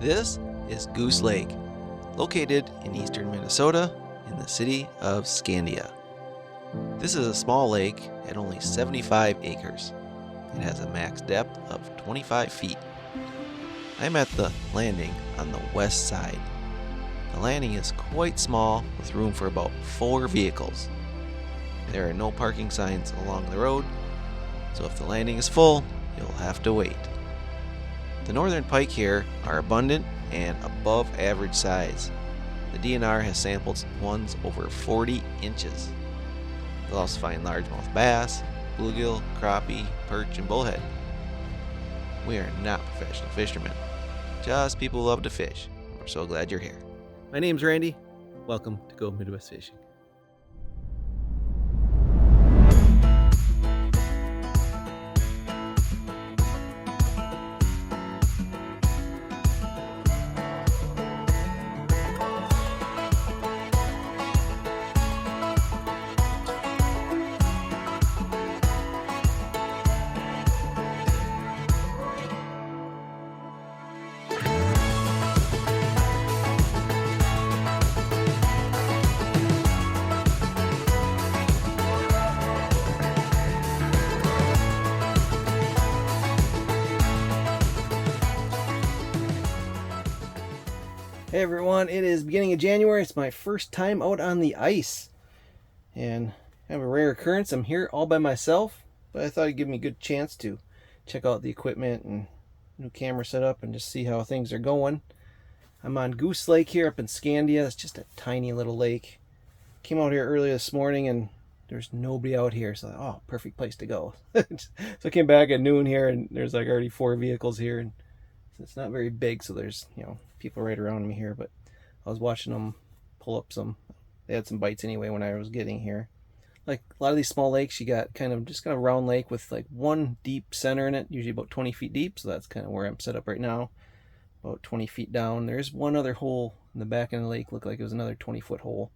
This is Goose Lake, located in eastern Minnesota in the City of Scandia. This is a small lake at only 75 acres. It has a max depth of 25 feet. I'm at the landing on the west side. The landing is quite small with room for about 4 vehicles. There are no parking signs along the road, so if the landing is full, you'll have to wait. The northern pike here are abundant and above average size. The DNR has sampled ones over 40 inches. You'll also find largemouth bass, bluegill, crappie, perch, and bullhead. We are not professional fishermen, just people who love to fish. We're so glad you're here. My name's Randy. Welcome to Go Midwest Fishing. Hey everyone, it is beginning of January. It's my first time out on the ice. And I have a rare occurrence. I'm here all by myself, but I thought it'd give me a good chance to check out the equipment and new camera setup and just see how things are going. I'm on Goose Lake here up in Scandia. It's just a tiny little lake. Came out here early this morning and there's nobody out here, so oh, perfect place to go. So I came back at noon here and there's like already 4 vehicles here, and it's not very big, so there's, people right around me here, but I was watching them pull up some. They had some bites anyway when I was getting here. Like a lot of these small lakes, you got kind of a round lake with like one deep center in it, usually about 20 feet deep, so that's kind of where I'm set up right now, about 20 feet down. There's one other hole in the back end of the lake, looked like it was another 20-foot hole,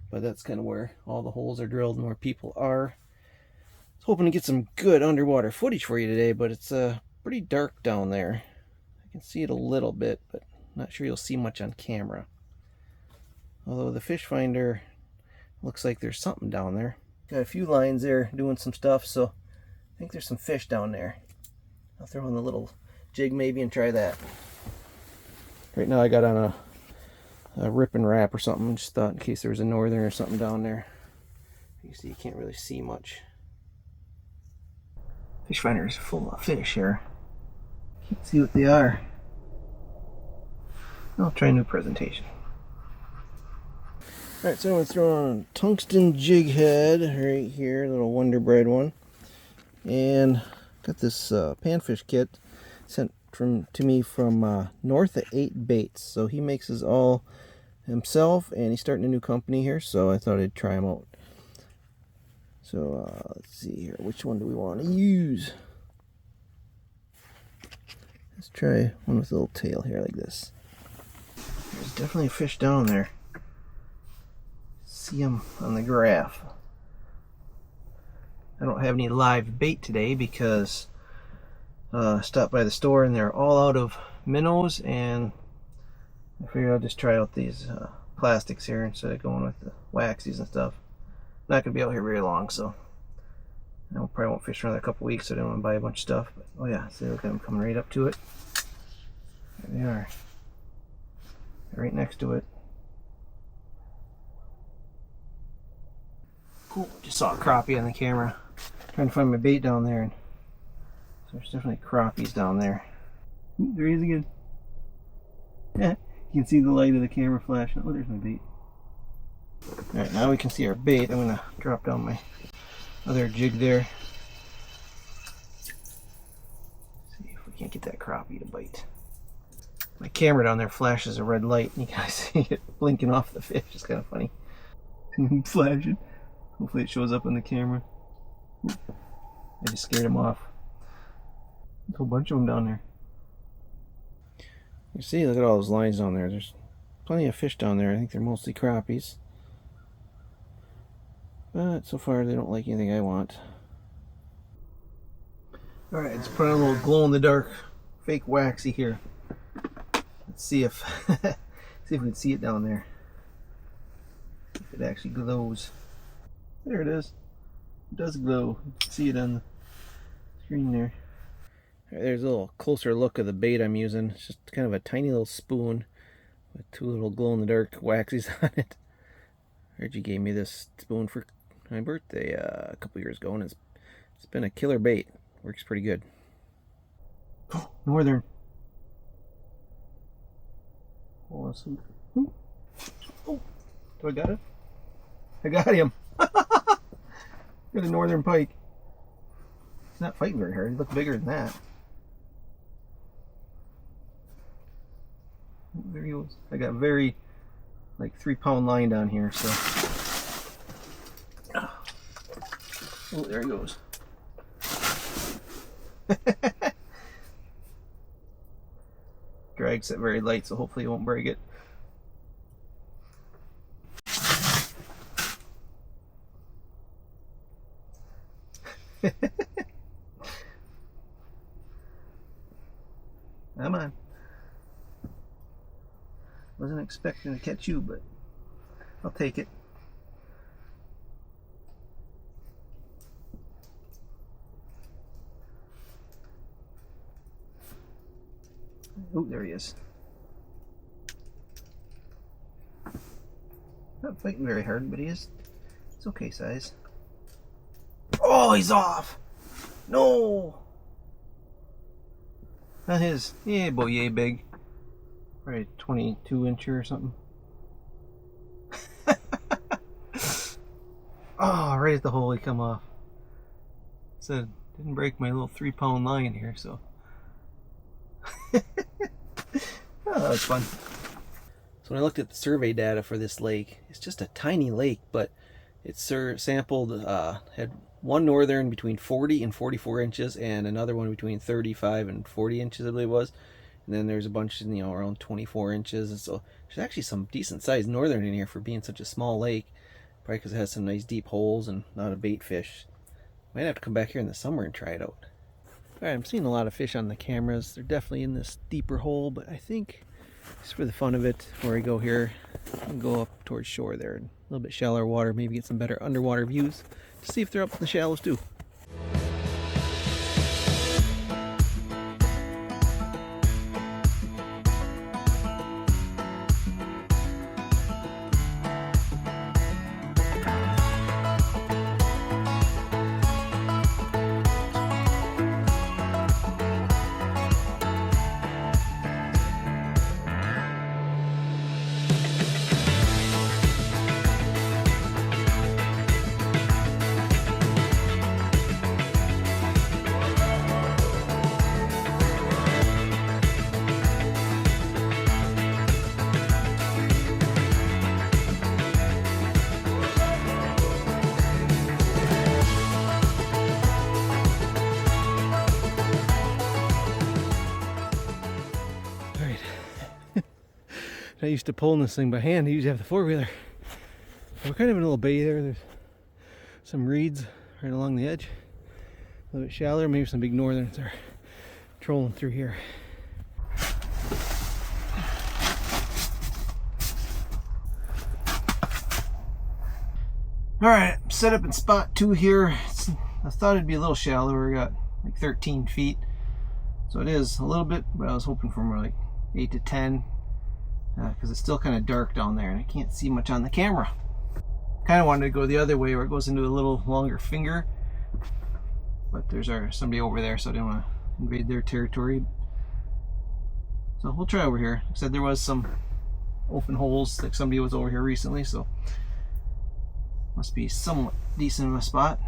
but that's kind of where all the holes are drilled and where people are. I was hoping to get some good underwater footage for you today, but it's pretty dark down there. I can see it a little bit, but not sure you'll see much on camera. Although the fish finder looks like there's something down there. Got a few lines there doing some stuff, so I think there's some fish down there. I'll throw in the little jig maybe and try that. Right now I got on a rip and wrap or something. Just thought in case there was a northern or something down there. You see, you can't really see much. Fish finder is full of fish here. Can't see what they are. I'll try a new presentation. Alright, so I'm going to throw on a tungsten jig head right here, a little Wonder Bread one. And got this panfish kit sent to me from North of 8 Baits. So he makes his all himself, and he's starting a new company here, so I thought I'd try him out. So let's see here, which one do we want to use? Let's try one with a little tail here like this. There's definitely a fish down there. See him on the graph. I don't have any live bait today because I stopped by the store and they're all out of minnows, and I figured I'll just try out these plastics here instead of going with the waxies and stuff. I'm not going to be out here very long, so I probably won't fish for another couple weeks, so I don't want to buy a bunch of stuff. But oh yeah, see, look at them coming right up to it. There they are. They're right next to it. Cool. Just saw a crappie on the camera. Trying to find my bait down there. So there's definitely crappies down there. Ooh, there he is again. Yeah, you can see the light of the camera flashing. Oh, there's my bait. Alright, now we can see our bait. I'm going to drop down my other jig there. See if we can't get that crappie to bite. My camera down there flashes a red light, and you can see it blinking off the fish. It's kind of funny. Flashing. Hopefully it shows up on the camera. I just scared him off. There's a whole bunch of them down there. You see, look at all those lines down there. There's plenty of fish down there. I think they're mostly crappies. But so far they don't like anything I want. Alright, let's put on a little glow in the dark fake waxy here. Let's see if see if we can see it down there. If it actually glows. There it is. It does glow. You can see it on the screen there. There's a little closer look of the bait I'm using. It's just kind of a tiny little spoon with two little glow-in-the-dark waxies on it. Reggie gave me this spoon for my birthday a couple years ago, and it's been a killer bait. Works pretty good. Oh, northern. Awesome. Oh, do I got it? I got him. Got a northern pike. He's not fighting very hard. He looks bigger than that. Oh, there he goes. I got very, like, 3-pound line down here, so. Oh, there he goes. Drag's set very light, so hopefully it won't break it. Come on. Wasn't expecting to catch you, but I'll take it. Oh, there he is. Not fighting very hard, but he is. It's okay size. Oh, he's off! No! Not his. Yeah, boy, yay big. Probably 22-incher or something. Oh, right at the hole he come off. Said, didn't break my little 3-pound line here, so. Oh, that was fun. So when I looked at the survey data for this lake, it's just a tiny lake, but it sampled, had one northern between 40 and 44 inches and another one between 35 and 40 inches, I believe it was. And then there's a bunch, around 24 inches. And so there's actually some decent sized northern in here for being such a small lake. Probably because it has some nice deep holes and not a bait fish. Might have to come back here in the summer and try it out. Alright, I'm seeing a lot of fish on the cameras. They're definitely in this deeper hole, but I think just for the fun of it, before I go here, I'll go up towards shore there. A little bit shallower water, maybe get some better underwater views to see if they're up in the shallows too. I used to pulling this thing by hand. I used to have the four-wheeler. We're kind of in a little bay there. There's some reeds right along the edge. A little bit shallower, maybe some big northerns are trolling through here. Alright, set up in spot 2 here. I thought it'd be a little shallower. We got like 13 feet. So it is a little bit, but I was hoping for more like 8 to 10. Because it's still kind of dark down there and I can't see much on the camera. Kind of wanted to go the other way where it goes into a little longer finger, but there's somebody over there, so I didn't want to invade their territory. So we'll try over here. Like I said, there was some open holes, like somebody was over here recently, so must be somewhat decent of a spot.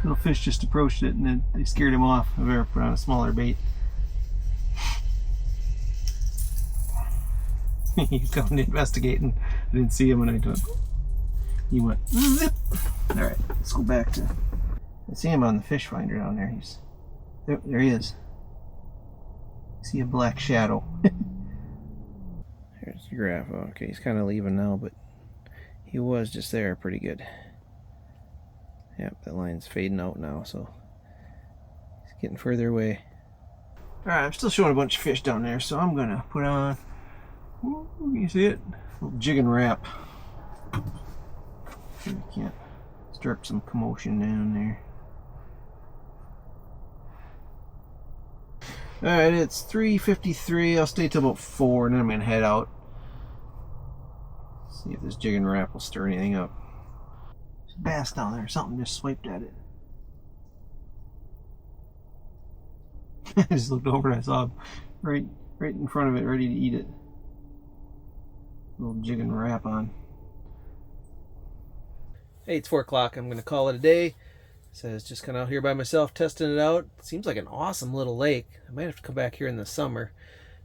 Little fish just approached it and then they scared him off. I've ever put on a smaller bait. He's coming to investigate and I didn't see him when I did. He went zip. Alright, let's go back to. I see him on the fish finder down there. He's There he is. See a black shadow. There's the graph. Okay, he's kind of leaving now, but he was just there pretty good. Yep, that line's fading out now, so he's getting further away. Alright, I'm still showing a bunch of fish down there, so I'm gonna put on, ooh, you see it? A little jig and wrap. Sure we can't stir up some commotion down there. Alright, it's 3:53. I'll stay till about 4 and then I'm gonna head out. See if this jig and wrap will stir anything up. There's a bass down there, something just swiped at it. I just looked over and I saw him right in front of it, ready to eat it. Little jig and wrap on. Hey, it's 4 o'clock. I'm going to call it a day. So it's just kind of out here by myself testing it out. It seems like an awesome little lake. I might have to come back here in the summer.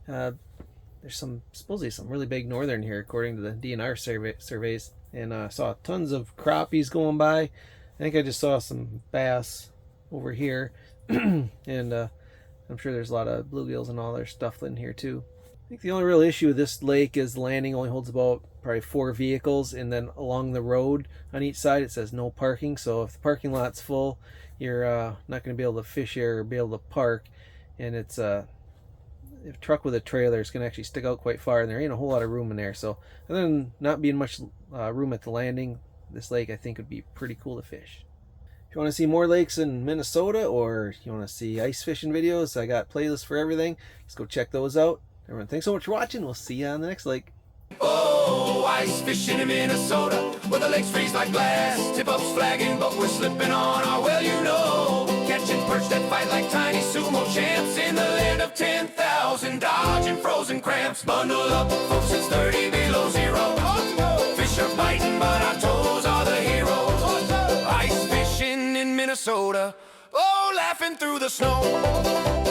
There's supposedly some really big northern here, according to the DNR surveys. And I saw tons of crappies going by. I think I just saw some bass over here. And I'm sure there's a lot of bluegills and all their stuff in here too. I think the only real issue with this lake is the landing only holds about probably 4 vehicles, and then along the road on each side it says no parking. So if the parking lot's full, you're not going to be able to fish here or be able to park. And it's if a truck with a trailer is going to actually stick out quite far, and there ain't a whole lot of room in there. So other than not being much room at the landing, this lake I think would be pretty cool to fish. If you want to see more lakes in Minnesota, or you want to see ice fishing videos, I got playlists for everything. Just go check those out. Everyone, thanks so much for watching. We'll see you on the next lake. Oh, ice fishing in Minnesota, where the lakes freeze like glass. Tip-ups flagging, but we're slipping on our, well, you know. Catching perch that fight like tiny sumo champs in the land of 10,000, dodging frozen cramps. Bundle up, folks, it's 30 below zero. Fish are biting, but our toes are the heroes. Ice fishing in Minnesota, oh, laughing through the snow.